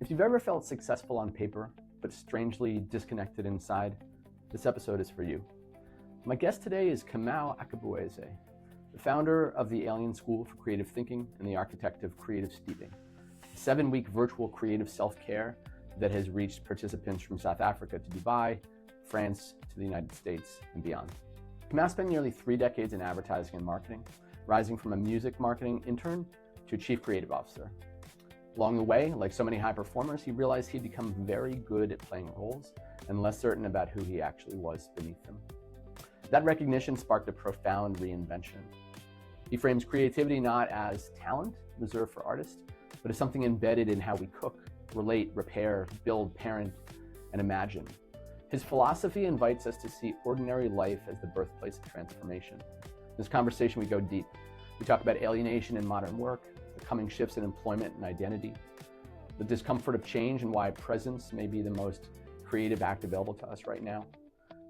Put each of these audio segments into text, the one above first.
If you've ever felt successful on paper, but strangely disconnected inside, this episode is for you. My guest today is Kamau Akabueze, the founder of the Alien School for Creative Thinking and the architect of CREÅTIVE STEEPING, a 7-week virtual creative self-care that has reached participants from South Africa to Dubai, France to the United States, and beyond. Kamau spent nearly 3 decades in advertising and marketing, rising from a music marketing intern to chief creative officer. Along the way, like so many high performers, he realized he'd become very good at playing roles and less certain about who he actually was beneath them. That recognition sparked a profound reinvention. He frames creativity not as talent reserved for artists, but as something embedded in how we cook, relate, repair, build, parent, and imagine. His philosophy invites us to see ordinary life as the birthplace of transformation. In this conversation, we go deep. We talk about alienation in modern work, the coming shifts in employment and identity, the discomfort of change and why presence may be the most creative act available to us right now.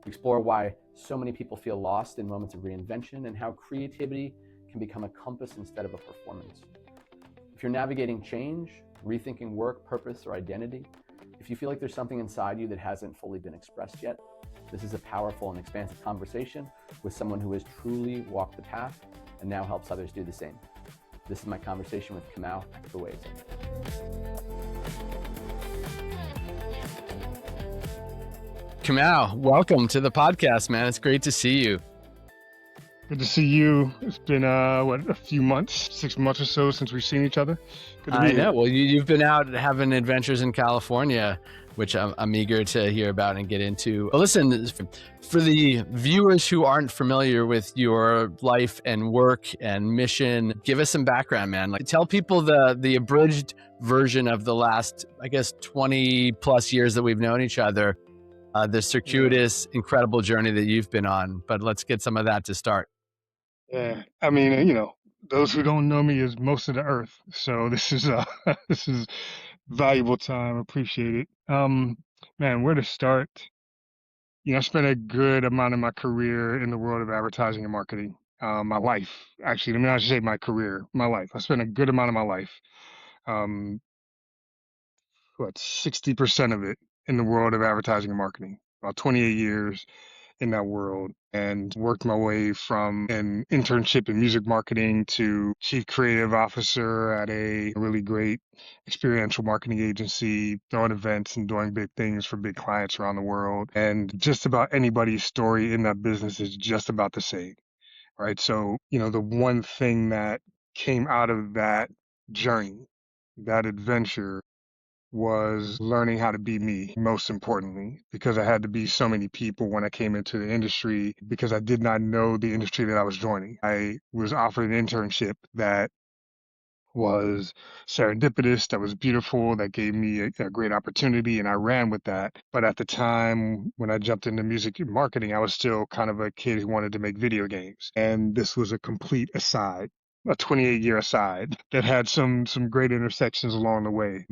We explore why so many people feel lost in moments of reinvention and how creativity can become a compass instead of a performance. If you're navigating change, rethinking work, purpose, or identity, if you feel like there's something inside you that hasn't fully been expressed yet, this is a powerful and expansive conversation with someone who has truly walked the path and now helps others do the same. This is my conversation with Kamau Akabueze. Kamau, welcome to the podcast, man. It's great to see you. Good to see you. It's been, a few months, 6 months or so since we've seen each other. Good to be here. I know. Well, you've been out having adventures in California, which I'm eager to hear about and get into. But listen, for the viewers who aren't familiar with your life and work and mission, give us some background, man. Like, tell people the abridged version of the last, 20 plus years that we've known each other, the circuitous, incredible journey that you've been on. But let's get some of that to start. Yeah. I mean, those who don't know me is most of the earth. So this is this is valuable time. Appreciate it. Man, where to start? I spent a good amount of my career in the world of advertising and marketing. My life, actually, let me not say my career, my life. I spent a good amount of my life, 60% of it in the world of advertising and marketing, about 28 years in that world, and worked my way from an internship in music marketing to chief creative officer at a really great experiential marketing agency, throwing events and doing big things for big clients around the world. And just about anybody's story in that business is just about the same, right? So, the one thing that came out of that journey, that adventure, was learning how to be me, most importantly, because I had to be so many people when I came into the industry because I did not know the industry that I was joining. I was offered an internship that was serendipitous, that was beautiful, that gave me a great opportunity, and I ran with that. But at the time when I jumped into music marketing, I was still kind of a kid who wanted to make video games. And this was a complete aside, a 28-year aside that had some great intersections along the way,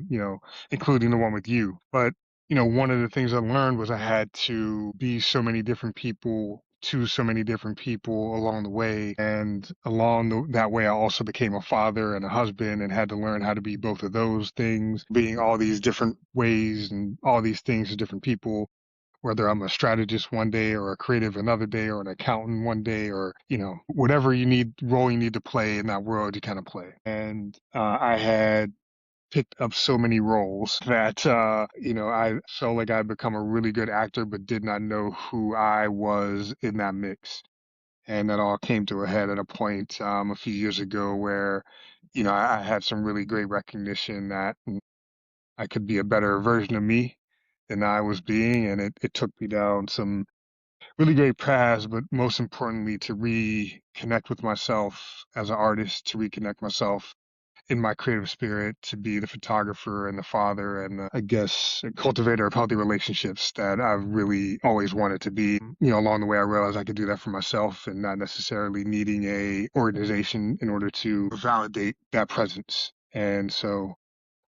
including the one with you. But one of the things I learned was I had to be so many different people to so many different people along the way. And that way, I also became a father and a husband and had to learn how to be both of those things, being all these different ways and all these things to different people, whether I'm a strategist one day or a creative another day or an accountant one day or, whatever role you need to play in that world, you kind of play. And I had picked up so many roles that, I felt like I'd become a really good actor, but did not know who I was in that mix. And that all came to a head at a point a few years ago where, I had some really great recognition that I could be a better version of me than I was being. And it took me down some really great paths, but most importantly, to reconnect with myself as an artist, to reconnect myself in my creative spirit, to be the photographer and the father and a cultivator of healthy relationships that I've really always wanted to be. Along the way, I realized I could do that for myself and not necessarily needing a organization in order to validate that presence. And so,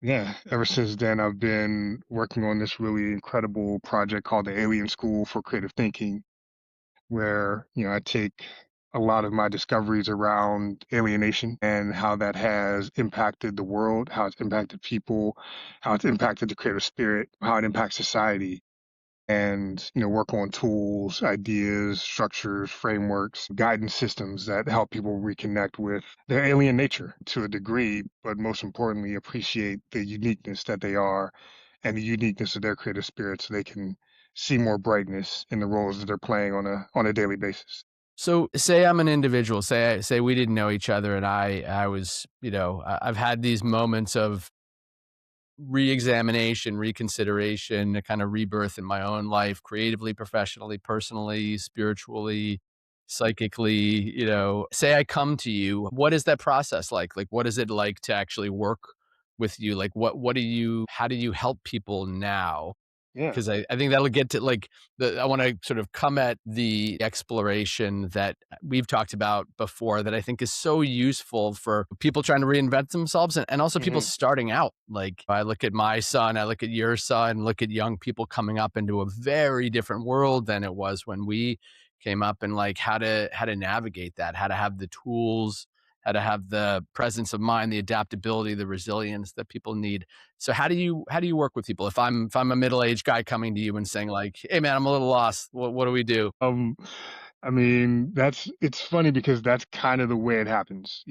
yeah, ever since then, I've been working on this really incredible project called the Alien School for Creative Thinking, where, I take a lot of my discoveries around alienation and how that has impacted the world, how it's impacted people, how it's impacted the creative spirit, how it impacts society, and work on tools, ideas, structures, frameworks, guidance systems that help people reconnect with their alien nature to a degree, but most importantly appreciate the uniqueness that they are and the uniqueness of their creative spirit so they can see more brightness in the roles that they're playing on a daily basis. So say I'm an individual, say we didn't know each other and I was, I've had these moments of re-examination, reconsideration, a kind of rebirth in my own life, creatively, professionally, personally, spiritually, psychically, say I come to you, what is that process like? Like, what is it like to actually work with you? Like, how do you help people now? Yeah. 'Cause I think that'll get to, like, I wanna sort of come at the exploration that we've talked about before that I think is so useful for people trying to reinvent themselves and also people Hmm. starting out. Like, I look at my son, I look at your son, look at young people coming up into a very different world than it was when we came up, and, like, how to navigate that, how to have the tools, how to have the presence of mind, the adaptability, the resilience that people need. So how do you work with people? If I'm a middle-aged guy coming to you and saying like, "Hey man, I'm a little lost. What do we do?" Um, I mean, it's funny because that's kind of the way it happens.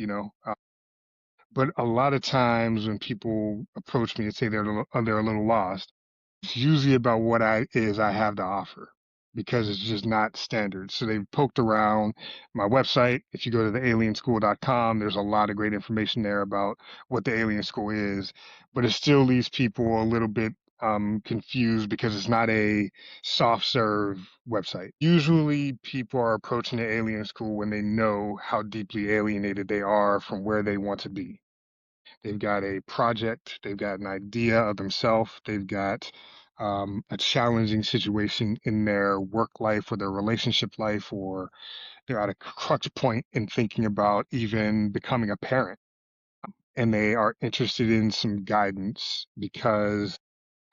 But a lot of times when people approach me and say they're a little lost, it's usually about what I have to offer because it's just not standard. So they've poked around my website. If you go to the alienschool.com, there's a lot of great information there about what the Alien School is, but it still leaves people a little bit confused because it's not a soft serve website. Usually people are approaching the Alien School when they know how deeply alienated they are from where they want to be. They've got a project, they've got an idea of themselves, they've got a challenging situation in their work life or their relationship life, or they're at a crux point in thinking about even becoming a parent. And they are interested in some guidance because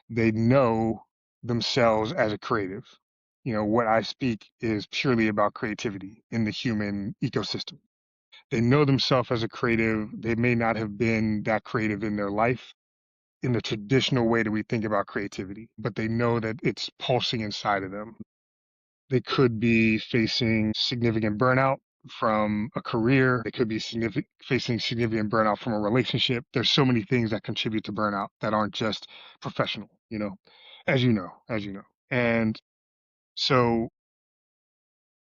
they know themselves as a creative. What I speak is purely about creativity in the human ecosystem. They know themselves as a creative. They may not have been that creative in their life in the traditional way that we think about creativity, but they know that it's pulsing inside of them. They could be facing significant burnout from a career. They could be facing significant burnout from a relationship. There's so many things that contribute to burnout that aren't just professional, as you know. And so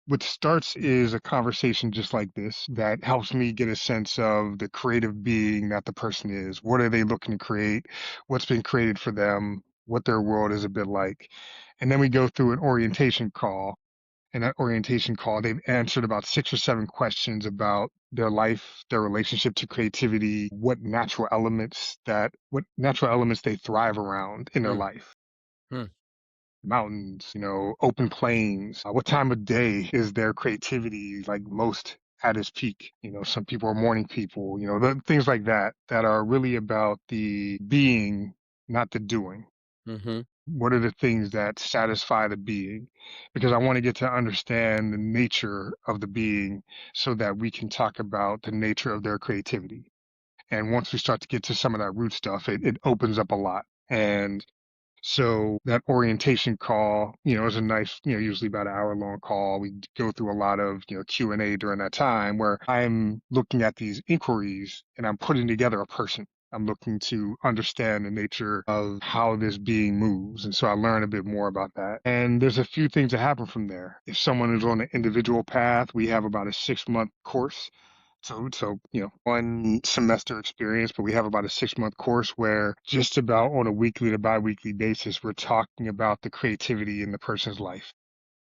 what starts is a conversation just like this that helps me get a sense of the creative being that the person is. What are they looking to create? What's been created for them? What their world is a bit like. And then we go through an orientation call. And that orientation call, they've answered about 6 or 7 questions about their life, their relationship to creativity, what natural elements they thrive around in their Hmm, life. hmm, Mountains, open plains. What time of day is their creativity like most at its peak? Some people are morning people, things like that that are really about the being, not the doing. mhm, What are the things that satisfy the being? Because I want to get to understand the nature of the being so that we can talk about the nature of their creativity. And once we start to get to some of that root stuff, it opens up a lot. And so that orientation call, is a nice, usually about an hour long call. We go through a lot of, Q&A during that time where I'm looking at these inquiries and I'm putting together a person. I'm looking to understand the nature of how this being moves. And so I learn a bit more about that. And there's a few things that happen from there. If someone is on an individual path, we have about a 6 month course. So, 1 semester experience, but we have about a 6 month course where just about on a weekly to bi-weekly basis, we're talking about the creativity in the person's life.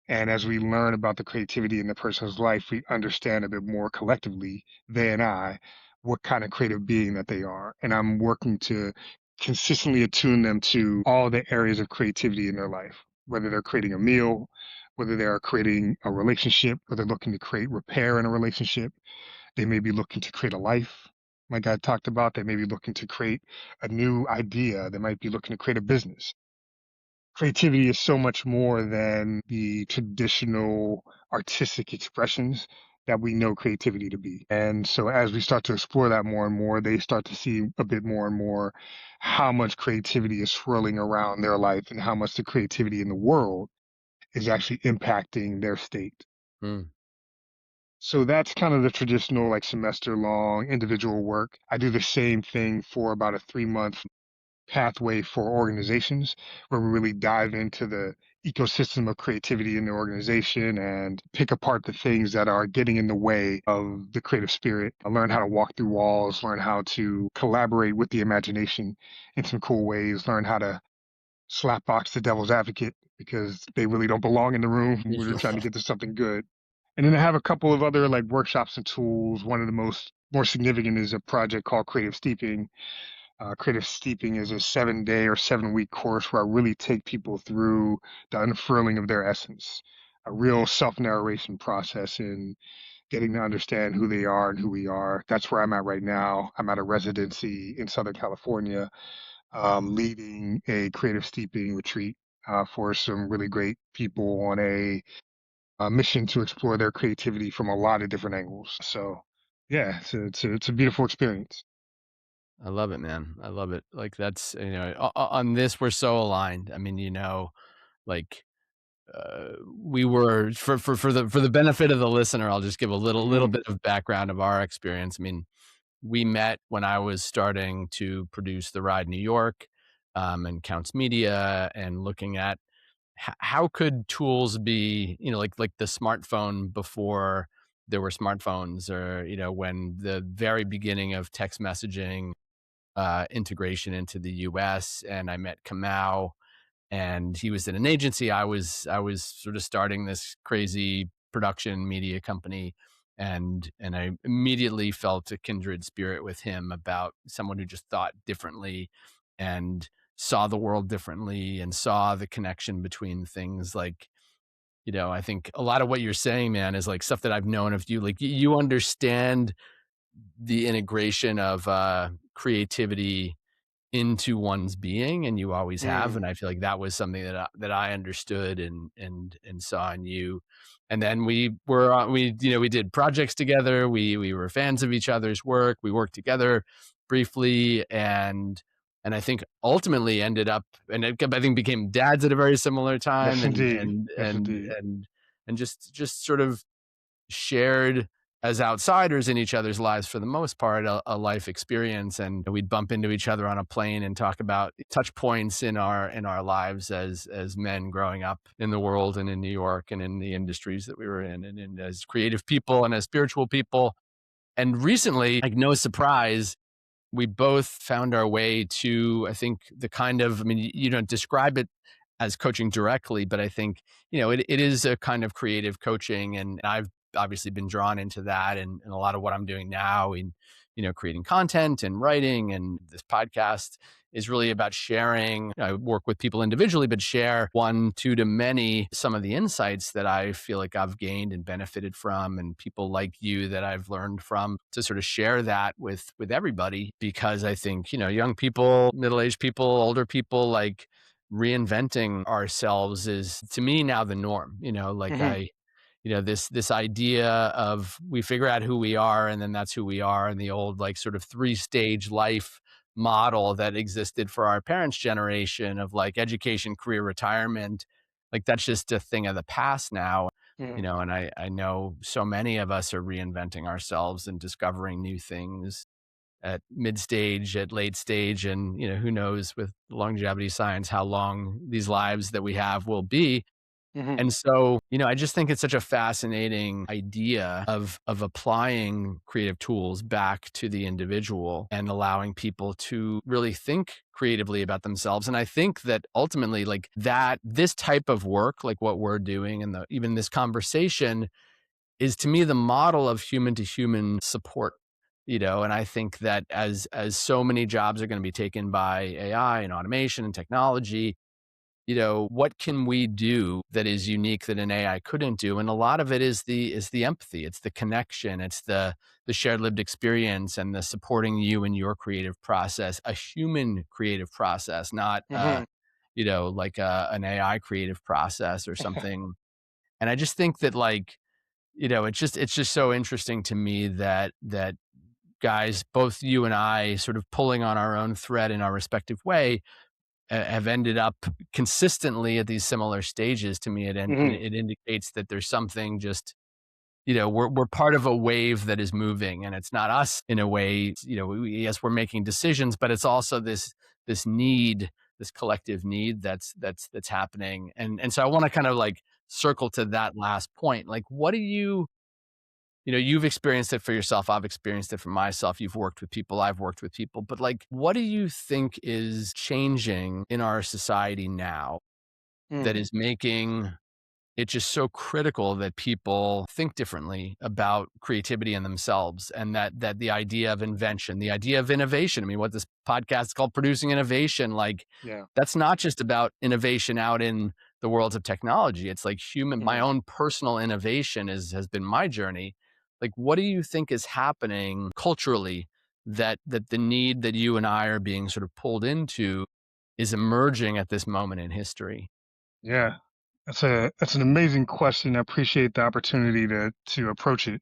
And as we learn about the creativity in the person's life, we understand a bit more collectively, they and I, what kind of creative being that they are. And I'm working to consistently attune them to all the areas of creativity in their life, whether they're creating a meal, whether they're creating a relationship, whether they're looking to create repair in a relationship. They may be looking to create a life, like I talked about. They may be looking to create a new idea. They might be looking to create a business. Creativity is so much more than the traditional artistic expressions that we know creativity to be. And so as we start to explore that more and more, they start to see a bit more and more how much creativity is swirling around their life and how much the creativity in the world is actually impacting their state. Mm. So that's kind of the traditional like semester long individual work. I do the same thing for about a 3 month pathway for organizations where we really dive into the ecosystem of creativity in the organization and pick apart the things that are getting in the way of the creative spirit. I learn how to walk through walls, learn how to collaborate with the imagination in some cool ways, learn how to slapbox the devil's advocate because they really don't belong in the room. We're trying to get to something good. And then I have a couple of other like workshops and tools. One of the more significant is a project called Creative Steeping. Creative Steeping is a 7 day or 7 week course where I really take people through the unfurling of their essence, a real self narration process in getting to understand who they are and who we are. That's where I'm at right now. I'm at a residency in Southern California, leading a creative steeping retreat for some really great people on a mission to explore their creativity from a lot of different angles. So, yeah, it's a beautiful experience. I love it, man. I love it. Like that's, on this, we're so aligned. I mean, like, we were for the benefit of the listener, I'll just give a little Hmm. bit of background of our experience. I mean, we met when I was starting to produce The Ride New York, and Counts Media, and looking at how could tools be, like the smartphone before there were smartphones, or, when the very beginning of text messaging integration into the US, and I met Kamau, and he was in an agency. I was sort of starting this crazy production media company, and I immediately felt a kindred spirit with him about someone who just thought differently and saw the world differently and saw the connection between things. Like, I think a lot of what you're saying, man, is like stuff that I've known of you. Like, you understand the integration of creativity into one's being, and you always have. Mm. And I feel like that was something that I understood and saw in you. And then we did projects together. We were fans of each other's work. We worked together briefly, and I think ultimately ended up, and I think became dads at a very similar time, Yes, and indeed. and Yes, and indeed. and and just sort of shared as outsiders in each other's lives for the most part a life experience. And we'd bump into each other on a plane and talk about touch points in our lives as men growing up in the world and in New York and in the industries that we were in, and as creative people and as spiritual people. And recently, like, no surprise, we both found our way to, I think, the kind of, I mean, you don't describe it as coaching directly, but I think, it is a kind of creative coaching. And I've obviously been drawn into that, and a lot of what I'm doing now in, creating content and writing, and this podcast is really about sharing. I work with people individually, but share one, two to many, some of the insights that I feel like I've gained and benefited from, and people like you that I've learned from, to sort of share that with everybody. Because I think, young people, middle-aged people, older people, like, reinventing ourselves is, to me, now the norm. Like, Hmm. this idea of, we figure out who we are and then that's who we are, and the old, like, sort of three-stage life model that existed for our parents' generation of, like, education, career, retirement, like, that's just a thing of the past now. Hmm. And I know so many of us are reinventing ourselves and discovering new things at mid stage, at late stage, and, who knows with longevity science how long these lives that we have will be. Hmm. And so, I just think it's such a fascinating idea of applying creative tools back to the individual and allowing people to really think creatively about themselves. And I think that ultimately, like, that this type of work, like what we're doing, and even this conversation, is, to me, the model of human to human support. And I think that as so many jobs are going to be taken by AI and automation and technology, what can we do that is unique that an AI couldn't do? And a lot of it is the empathy, it's the connection, it's the shared lived experience, and the supporting you in your creative process, a human creative process, not Hmm. like an AI creative process or something. And I just think that, like, it's just so interesting to me that guys, both you and I, sort of pulling on our own thread in our respective way, have ended up consistently at these similar stages. To me, Hmm. it indicates that there's something just, we're part of a wave that is moving, and it's not us in a way. Yes, we're making decisions, but it's also this need, this collective need that's happening. And so I want to kind of like circle to that last point. Like, what do you've experienced it for yourself. I've experienced it for myself. You've worked with people. I've worked with people. But like, what do you think is changing in our society now that Hmm. is making it's just so critical that people think differently about creativity in themselves, and that the idea of invention, the idea of innovation. I mean, what this podcast is called, producing innovation, like Yeah. that's not just about innovation out in the worlds of technology. It's like my Hmm. own personal innovation has been my journey. Like, what do you think is happening culturally that the need that you and I are being sort of pulled into is emerging at this moment in history? Yeah. That's an amazing question. I appreciate the opportunity to approach it.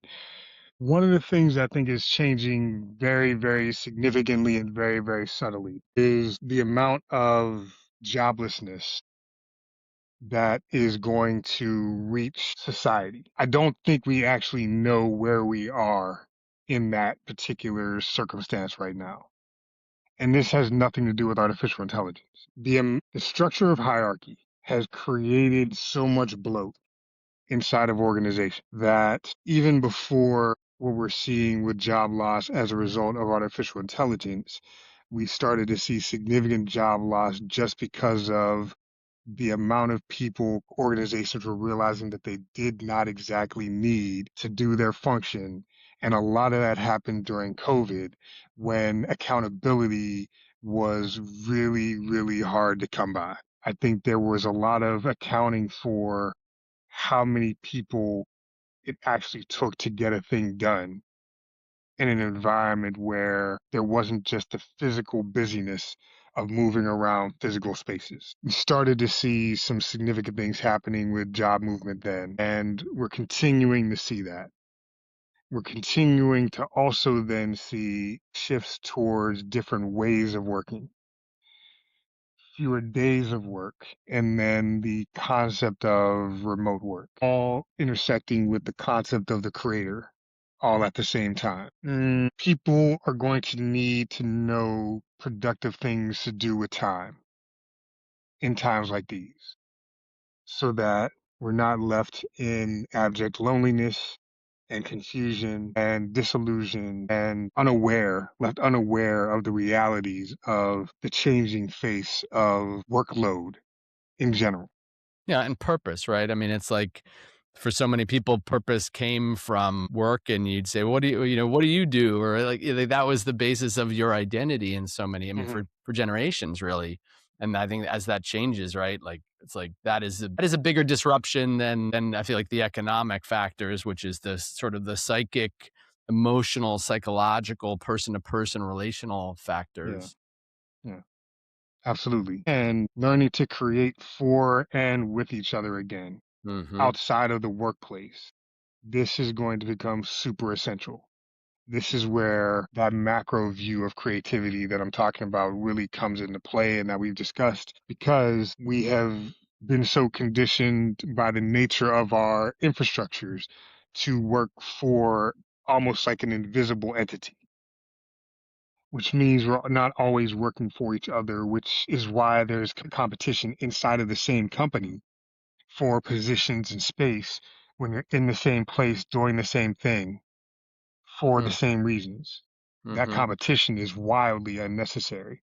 One of the things I think is changing very, very significantly and very, very subtly is the amount of joblessness that is going to reach society. I don't think we actually know where we are in that particular circumstance right now. And this has nothing to do with artificial intelligence. The structure of hierarchy has created so much bloat inside of organizations that even before what we're seeing with job loss as a result of artificial intelligence, we started to see significant job loss just because of the amount of people organizations were realizing that they did not exactly need to do their function. And a lot of that happened during COVID when accountability was really, really hard to come by. I think there was a lot of accounting for how many people it actually took to get a thing done in an environment where there wasn't just the physical busyness of moving around physical spaces. We started to see some significant things happening with job movement then, and we're continuing to see that. We're continuing to also then see shifts towards different ways of working, fewer days of work, and then the concept of remote work, all intersecting with the concept of the creator all at the same time. People are going to need to know productive things to do with time in times like these so that we're not left in abject loneliness and confusion and disillusion and left unaware of the realities of the changing face of workload in general. Yeah, and purpose, right? I mean, it's like for so many people, purpose came from work, and you'd say, "What do what do you do?" Or like, that was the basis of your identity in so many. I mean, Hmm. for generations, really. And I think as that changes, right? Like it's like that is a bigger disruption than I feel like the economic factors, which is the sort of the psychic, emotional, psychological, person to person, relational Yeah, factors. yeah, absolutely. And learning to create for and with each other again Hmm. outside of the workplace. This is going to become super essential. This is where that macro view of creativity that I'm talking about really comes into play and that we've discussed because we have been so conditioned by the nature of our infrastructures to work for almost like an invisible entity, which means we're not always working for each other, which is why there's competition inside of the same company for positions and space when you're in the same place doing the same thing for the Hmm. same reasons. That Hmm. competition is wildly unnecessary.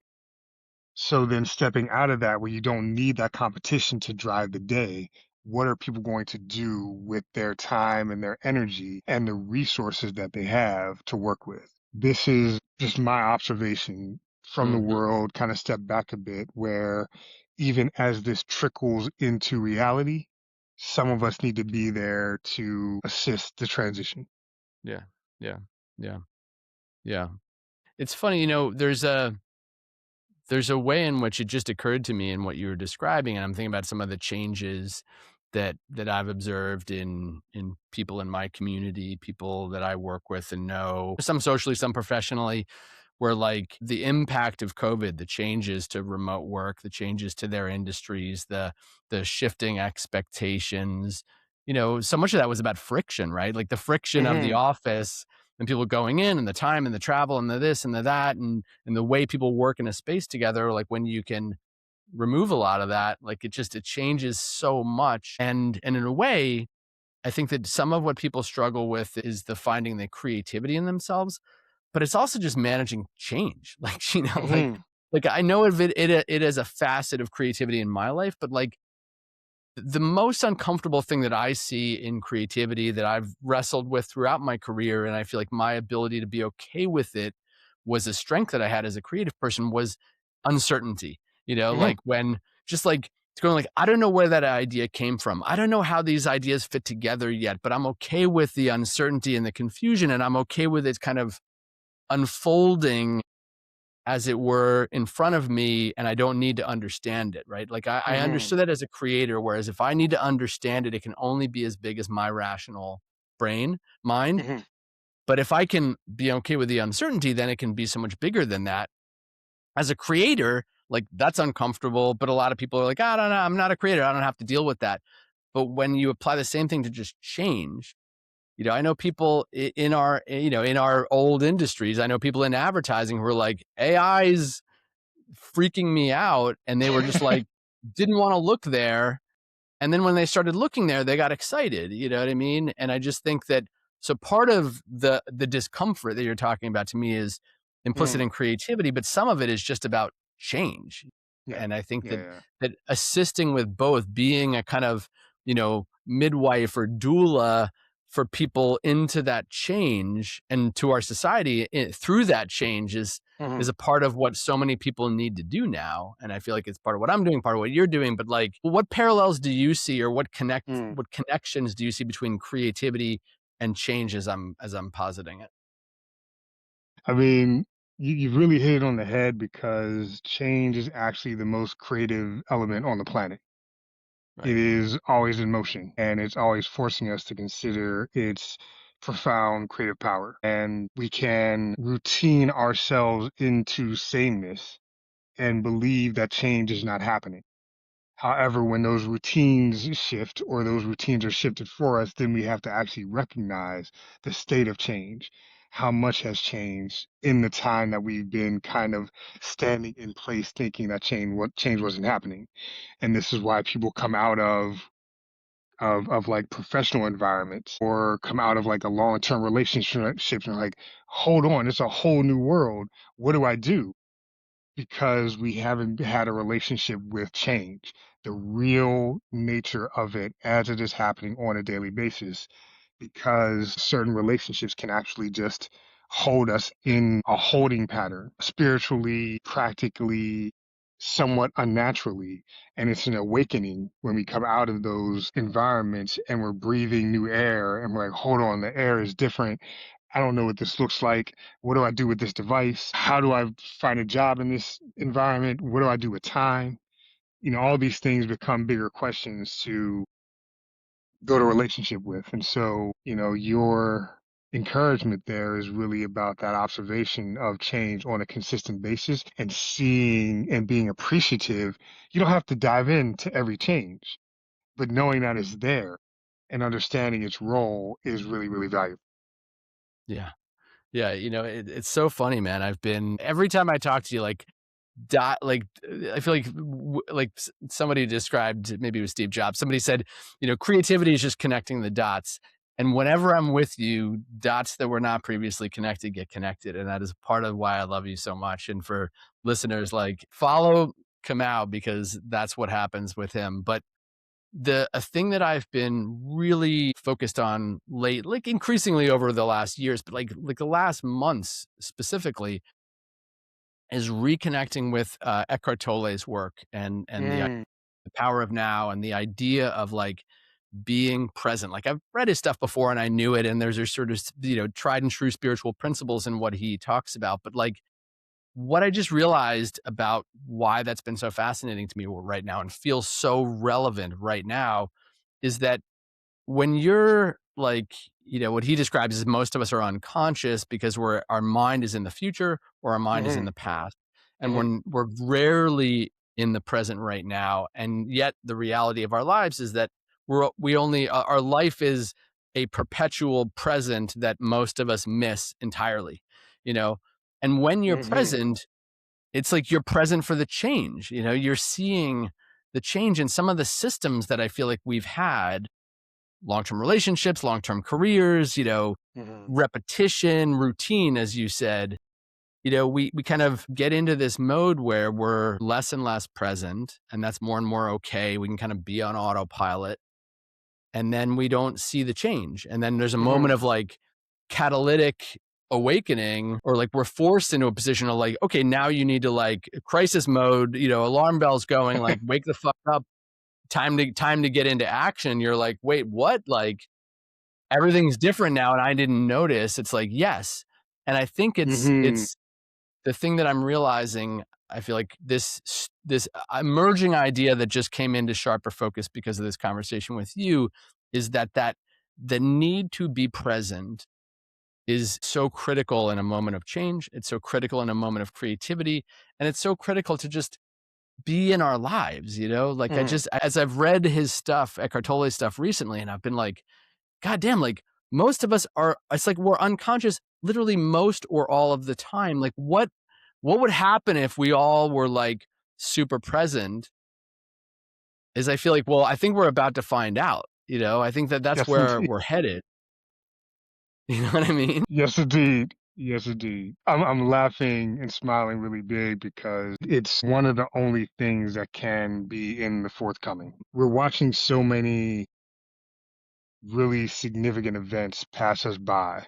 So then stepping out of that where you don't need that competition to drive the day, what are people going to do with their time and their energy and the resources that they have to work with? This is just my observation from the Hmm. world, kind of step back a bit, where even as this trickles into reality, some of us need to be there to assist the transition. Yeah. Yeah. Yeah. Yeah. It's funny, there's a way in which it just occurred to me in what you were describing, and I'm thinking about some of the changes. that I've observed in people in my community, people that I work with and know, some socially, some professionally, where like the impact of COVID, the changes to remote work, the changes to their industries, the shifting expectations, so much of that was about friction, right? Like the friction of the Hmm. office and people going in and the time and the travel and the this and the that and the way people work in a space together, like when you can remove a lot of that, like it changes so much. And in a way, I think that some of what people struggle with is the finding the creativity in themselves, but it's also just managing change. Like, Hmm. like I know of it is a facet of creativity in my life, but like the most uncomfortable thing that I see in creativity that I've wrestled with throughout my career, and I feel like my ability to be okay with it was a strength that I had as a creative person, was uncertainty. Hmm. Like when just like it's going like, I don't know where that idea came from. I don't know how these ideas fit together yet, but I'm okay with the uncertainty and the confusion, and I'm okay with it kind of unfolding as it were in front of me, and I don't need to understand it, right? Like I Hmm. understood that as a creator, whereas if I need to understand it, it can only be as big as my rational mind. Hmm. But if I can be okay with the uncertainty, then it can be so much bigger than that. As a creator, like that's uncomfortable, but a lot of people are like, I don't know, I'm not a creator. I don't have to deal with that. But when you apply the same thing to just change, I know people in our, in our old industries, I know people in advertising who are like, AI's freaking me out. And they were just like, didn't want to look there. And then when they started looking there, they got excited. You know what I mean? And I just think that so part of the discomfort that you're talking about to me is implicit in Hmm. creativity, but some of it is just about change. Yeah. And I think Yeah. that Yeah. assisting with both, being a kind of, midwife or doula for people into that change and to our society through that change is Hmm. a part of what so many people need to do now. And I feel like it's part of what I'm doing, part of what you're doing. But like, what parallels do you see, or Hmm. what connections do you see between creativity and change as I'm positing it? I mean, you've really hit it on the head because change is actually the most creative element on the planet. Right. It is always in motion and it's always forcing us to consider its profound creative power. And we can routine ourselves into sameness and believe that change is not happening. However, when those routines shift or those routines are shifted for us, then we have to actually recognize the state of change, how much has changed in the time that we've been kind of standing in place thinking that change wasn't happening. And this is why people come out of like professional environments or come out of like a long-term relationship and like, hold on, it's a whole new world. What do I do? Because we haven't had a relationship with change, the real nature of it as it is happening on a daily basis, because certain relationships can actually just hold us in a holding pattern, spiritually, practically, somewhat unnaturally. And it's an awakening when we come out of those environments and we're breathing new air and we're like, hold on, the air is different. I don't know what this looks like. What do I do with this device? How do I find a job in this environment? What do I do with time? All these things become bigger questions to build a relationship with. And so, your encouragement there is really about that observation of change on a consistent basis and seeing and being appreciative. You don't have to dive into every change, but knowing that it's there and understanding its role is really, really valuable. Yeah. Yeah. It's so funny, man. I've been, every time I talk to you, like, like I feel like like somebody described, maybe it was Steve Jobs. Somebody said, creativity is just connecting the dots. And whenever I'm with you, dots that were not previously connected get connected, and that is part of why I love you so much. And for listeners, like follow Kamau because that's what happens with him. But a thing that I've been really focused on late, like increasingly over the last years, but like the last months specifically, is reconnecting with Eckhart Tolle's work and Mm, the power of now and the idea of like being present. Like I've read his stuff before and I knew it, and there's sort of tried and true spiritual principles in what he talks about. But like what I just realized about why that's been so fascinating to me right now and feels so relevant right now is that when you're like, what he describes is most of us are unconscious because our mind is in the future or our mind is in Hmm. the past. And Hmm. when we're rarely in the present right now. And yet the reality of our lives is that our life is a perpetual present that most of us miss entirely, you know? And when you're Hmm. present, it's like you're present for the change, you're seeing the change in some of the systems that I feel like we've had: long-term relationships, long-term careers, Hmm. repetition, routine, as you said. We kind of get into this mode where we're less and less present, and that's more and more okay. We can kind of be on autopilot, and then we don't see the change. And then there's a Hmm. moment of like catalytic awakening, or like we're forced into a position of like, okay, now you need to like crisis mode, alarm bells going, like wake the fuck up, time to get into action. You're like, wait, what? Like everything's different now and I didn't notice. It's like, yes. And I think Hmm. it's the thing that I'm realizing. I feel like this emerging idea that just came into sharper focus because of this conversation with you is that the need to be present is so critical in a moment of change. It's so critical in a moment of creativity, and it's so critical to just be in our lives, like Hmm. as I've read his stuff, Eckhart Tolle's stuff recently, and I've been like, God damn, like most of us it's like we're unconscious literally most or all of the time. Like what would happen if we all were like super present? Is I feel like, well, I think we're about to find out, I think that's Yes, where indeed. we're headed. You know what I mean? Yes, indeed. Yes, indeed. I'm laughing and smiling really big because it's one of the only things that can be in the forthcoming. We're watching so many really significant events pass us by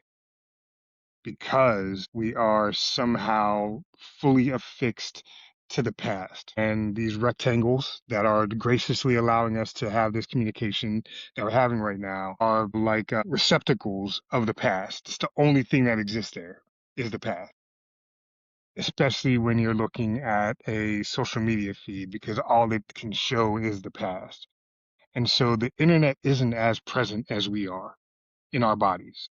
because we are somehow fully affixed to the past. And these rectangles that are graciously allowing us to have this communication that we're having right now are like receptacles of the past. It's the only thing that exists there is the past, especially when you're looking at a social media feed because all it can show is the past. And so the internet isn't as present as we are in our bodies.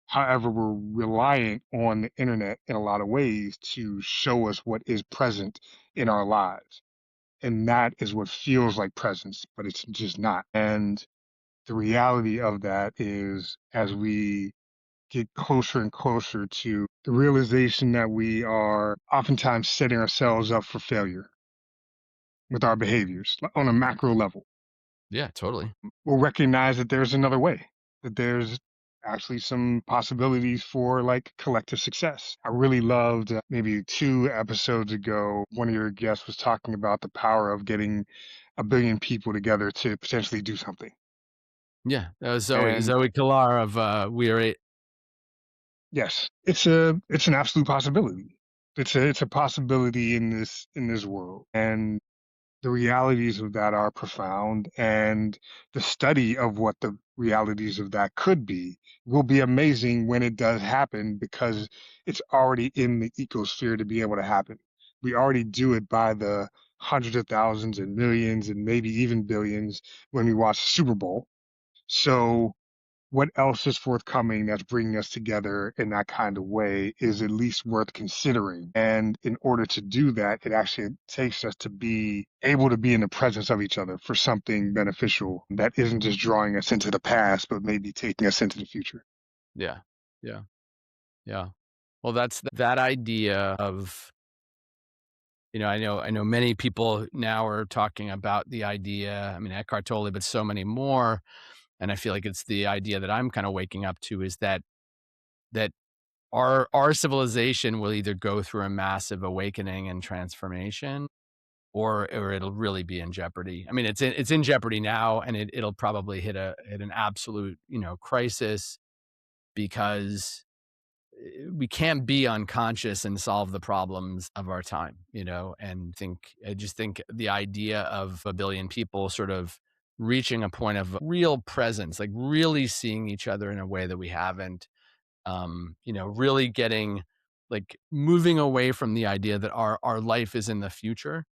However, we're reliant on the internet in a lot of ways to show us what is present in our lives. And that is what feels like presence, but it's just not. And the reality of that is as we get closer and closer to the realization that we are oftentimes setting ourselves up for failure with our behaviors on a macro level, Yeah, totally. we'll recognize that there's another way, that there's actually some possibilities for like collective success. I really loved maybe 2 episodes ago, one of your guests was talking about the power of getting a billion people together to potentially do something. Yeah, Zoe And Zoe Killar of We Are Eight. yes, it's an absolute possibility. It's a possibility in this world. And the realities of that are profound, and the study of what the realities of that could be will be amazing when it does happen because it's already in the ecosphere to be able to happen. We already do it by the hundreds of thousands and millions and maybe even billions when we watch Super Bowl. So what else is forthcoming that's bringing us together in that kind of way is at least worth considering. And in order to do that, it actually takes us to be able to be in the presence of each other for something beneficial that isn't just drawing us into the past, but maybe taking us into the future. Yeah. Yeah. Yeah. Well, that's that idea of, I know many people now are talking about the idea, I mean, Eckhart Tolle, but so many more. And I feel like it's the idea that I'm kind of waking up to is that our civilization will either go through a massive awakening and transformation, or it'll really be in jeopardy. I mean, it's in jeopardy now, and it'll probably hit an absolute, crisis, because we can't be unconscious and solve the problems of our time, and I just think the idea of a billion people sort of reaching a point of real presence, like really seeing each other in a way that we haven't, really getting, like moving away from the idea that our life is in the future,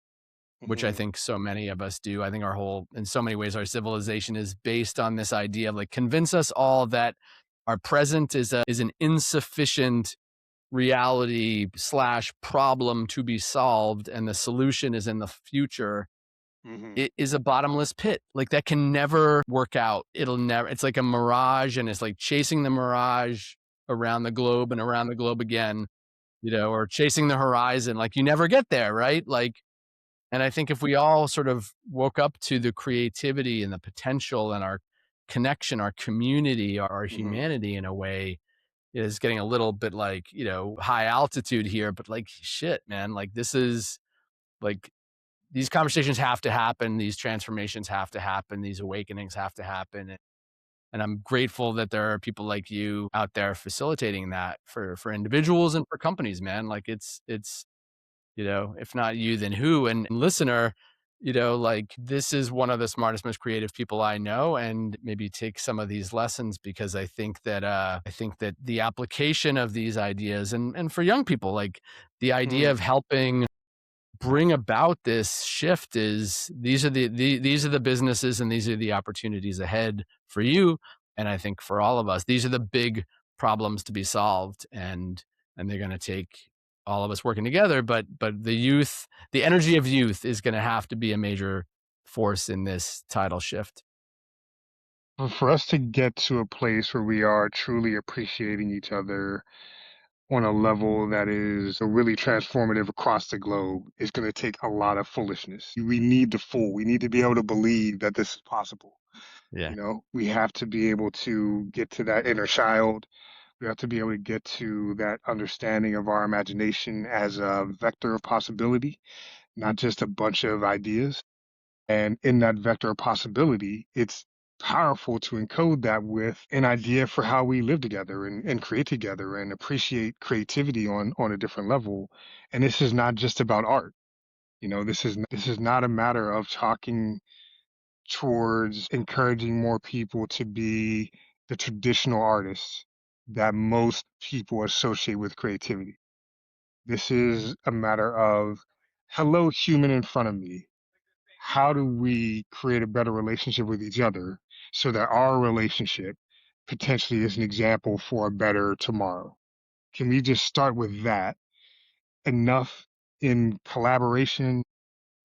which I Hmm. think so many of us do. I think our whole, in so many ways, our civilization is based on this idea of like convince us all that our present is an insufficient reality slash problem to be solved, and the solution is in the future. Hmm. It is a bottomless pit. Like that can never work out. It'll never, it's like a mirage, and it's like chasing the mirage around the globe and around the globe again, or chasing the horizon. Like you never get there, right? Like, and I think if we all sort of woke up to the creativity and the potential and our connection, our community, our Hmm. humanity in a way is getting a little bit like, high altitude here, but like shit, man, like this is like these conversations have to happen, these transformations have to happen, these awakenings have to happen. And I'm grateful that there are people like you out there facilitating that for individuals and for companies, man. Like it's if not you, then who? And listener, like this is one of the smartest, most creative people I know, and maybe take some of these lessons, because I think that the application of these ideas, and for young people, like the idea Hmm. of helping bring about this shift, is these are the businesses and these are the opportunities ahead for you, and I think for all of us these are the big problems to be solved, and they're going to take all of us working together, but the energy of youth is going to have to be a major force in this tidal shift. But for us to get to a place where we are truly appreciating each other on a level that is really transformative across the globe is going to take a lot of foolishness. We need the fool. We need to be able to believe that this is possible. Yeah. We have to be able to get to that inner child. We have to be able to get to that understanding of our imagination as a vector of possibility, not just a bunch of ideas. And in that vector of possibility, it's powerful to encode that with an idea for how we live together and create together and appreciate creativity on a different level. And this is not just about art. This is not a matter of talking towards encouraging more people to be the traditional artists that most people associate with creativity. This is a matter of, hello, human in front of me. How do we create a better relationship with each other so that our relationship potentially is an example for a better tomorrow? Can we just start with that? Enough in collaboration,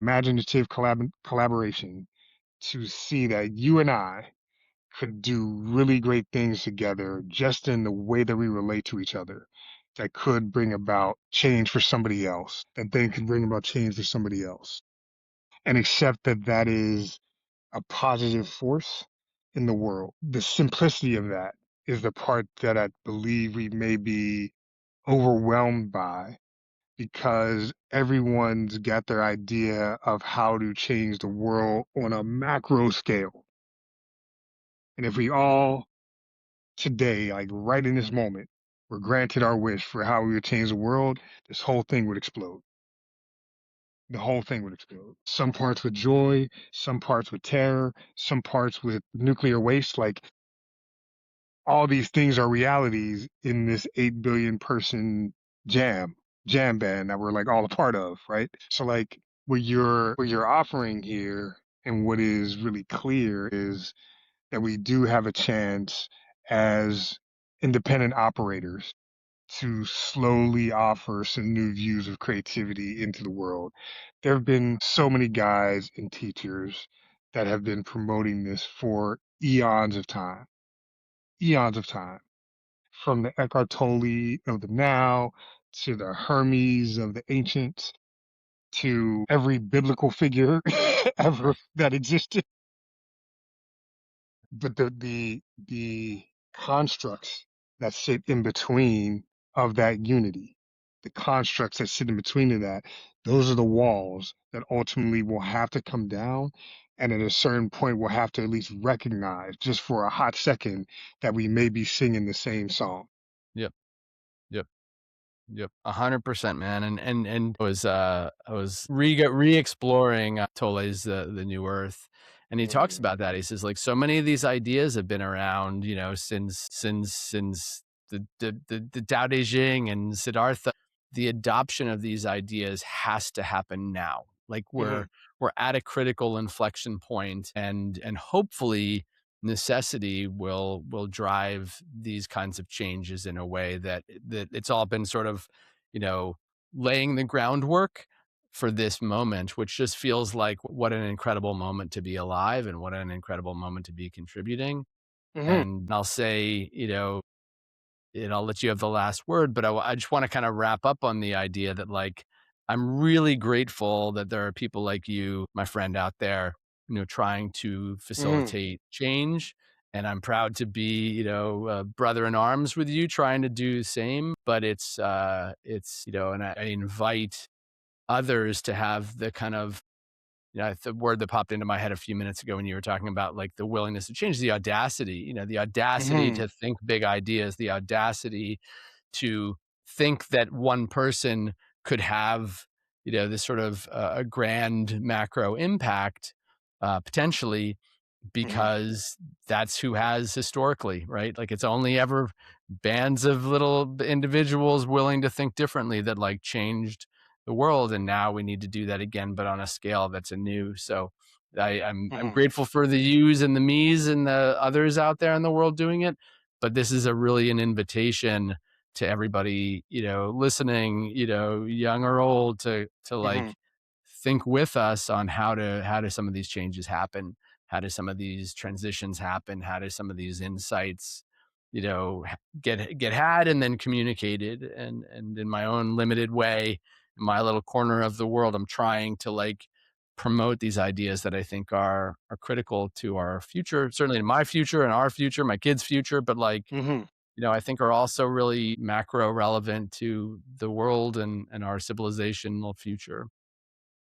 imaginative collaboration, to see that you and I could do really great things together just in the way that we relate to each other, that could bring about change for somebody else, that then could bring about change for somebody else, and accept that that is a positive force in the world. The simplicity of that is the part that I believe we may be overwhelmed by, because everyone's got their idea of how to change the world on a macro scale. And if we all today, like right in this moment, were granted our wish for how we would change the world, this whole thing would explode. The whole thing would explode. Some parts with joy, some parts with terror, some parts with nuclear waste. Like, all these things are realities in this 8 billion person jam band that we're like all a part of, right? So like what you're offering here, and what is really clear, is that we do have a chance as independent operators to slowly offer some new views of creativity into the world. There have been so many guys and teachers that have been promoting this for eons of time, from the Eckhart Tolle of the now to the Hermes of the ancients to every biblical figure ever that existed. But the constructs that sit in between of that unity, the constructs that sit in between of that, those are the walls that ultimately will have to come down. And at a certain point, we'll have to at least recognize, just for a hot second, that we may be singing the same song. Yep. Yep. Yep, 100%, man. And I was re-exploring Tolle's the New Earth, and he talks Mm, about that. He says like so many of these ideas have been around, since the Tao Te Ching and Siddhartha. The adoption of these ideas has to happen now. Like mhm, we're at a critical inflection point, and hopefully necessity will drive these kinds of changes in a way that it's all been sort of, you know, laying the groundwork for this moment, which just feels like what an incredible moment to be alive and what an incredible moment to be contributing. Hmm. And I'll say, you know, and I'll let you have the last word, but I just want to kind of wrap up on the idea that, like, I'm really grateful that there are people like you, my friend out there, you know, trying to Hmm. facilitate change. And I'm proud to be, you know, brother in arms with you, trying to do the same. But it's, you know, and I invite others to have the kind of, you know, the word that popped into my head a few minutes ago when you were talking about, like, the willingness to change, the audacity, you know, the audacity Hmm. to think big ideas, the audacity to think that one person could have, you know, this sort of a grand macro impact, potentially, Hmm. because that's who has historically, right? Like, it's only ever bands of little individuals willing to think differently that, like, changed the world. And now we need to do that again, but on a scale that's anew. So I'm Hmm. grateful for the yous and the me's and the others out there in the world doing it. But this is a really an invitation to everybody, you know, listening, you know, young or old, to Hmm. like think with us on how do some of these changes happen, how do some of these transitions happen, how do some of these insights, you know, get had and then communicated. And in my own limited way, in my little corner of the world, I'm trying to, like, promote these ideas that I think are critical to our future, certainly in my future and our future, my kids' future, but, like, Hmm. you know, I think are also really macro relevant to the world and our civilizational future.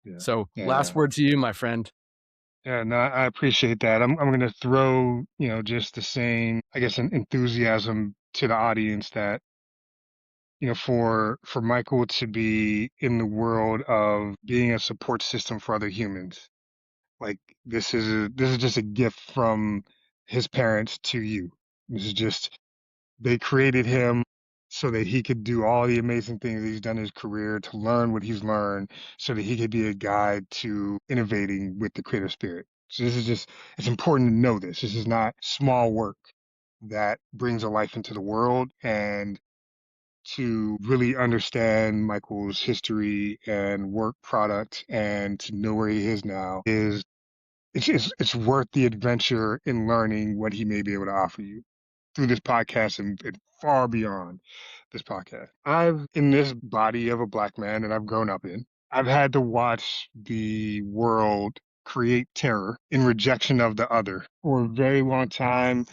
Yeah. So, last Yeah. word to you, my friend. Yeah, no, I appreciate that. I'm gonna throw, just the same, I guess, an enthusiasm to the audience that, for Michael to be in the world of being a support system for other humans, like this is just a gift from his parents to you. This is just They created him so that he could do all the amazing things he's done in his career, to learn what he's learned, so that he could be a guide to innovating with the creative spirit. So it's important to know this. This is not small work that brings a life into the world. And to really understand Michael's history and work product and to know where he is now it's worth the adventure in learning what he may be able to offer you through this podcast and far beyond this podcast. In this body of a black man that I've grown up in, I've had to watch the world create terror in rejection of the other for a very long time,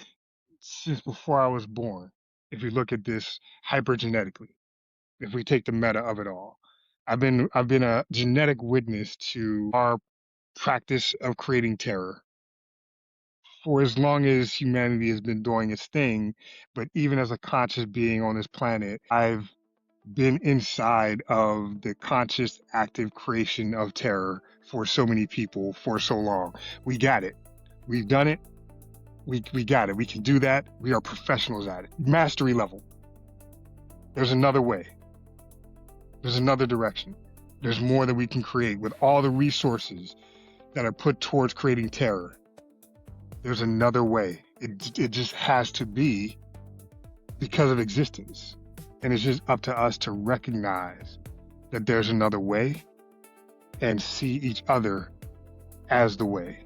since before I was born. If we look at this hypergenetically, if we take the meta of it all, I've been a genetic witness to our practice of creating terror for as long as humanity has been doing its thing. But even as a conscious being on this planet, I've been inside of the conscious, active creation of terror for so many people for so long. We got it. We've done it. We got it. We can do that. We are professionals at it. Mastery level. There's another way. There's another direction. There's more that we can create with all the resources that are put towards creating terror. There's another way. It just has to be because of existence. And it's just up to us to recognize that there's another way and see each other as the way.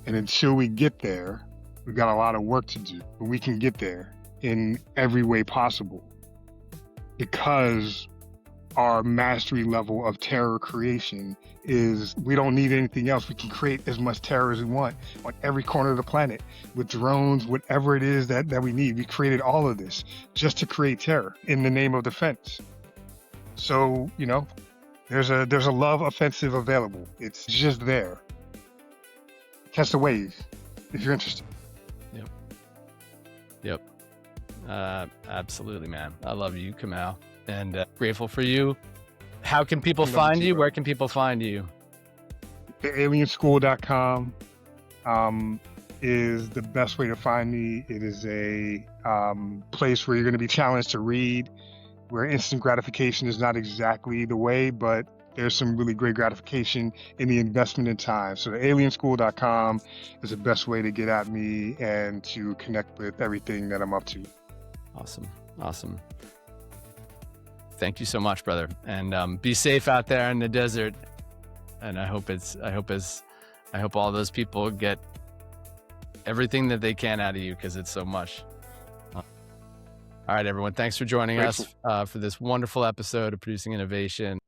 And until we get there, we've got a lot of work to do, but we can get there in every way possible because our mastery level of terror creation is we don't need anything else. We can create as much terror as we want on every corner of the planet with drones, whatever it is that we need. We created all of this just to create terror in the name of defense. So, there's a love offensive available. It's just there. Catch the wave if you're interested. Yep. Yep. Absolutely, man. I love you, Kamau, and grateful for you. How can people Love you find too, you? bro. Where can people find you? Alienschool.com is the best way to find me. It is a place where you're going to be challenged to read, where instant gratification is not exactly the way, but there's some really great gratification in the investment in time. So the alienschool.com is the best way to get at me and to connect with everything that I'm up to. Awesome. Awesome. Thank you so much, brother. And be safe out there in the desert. And I hope all those people get everything that they can out of you, because it's so much. All right, everyone. Thanks for joining us for this wonderful episode of Producing Innovation.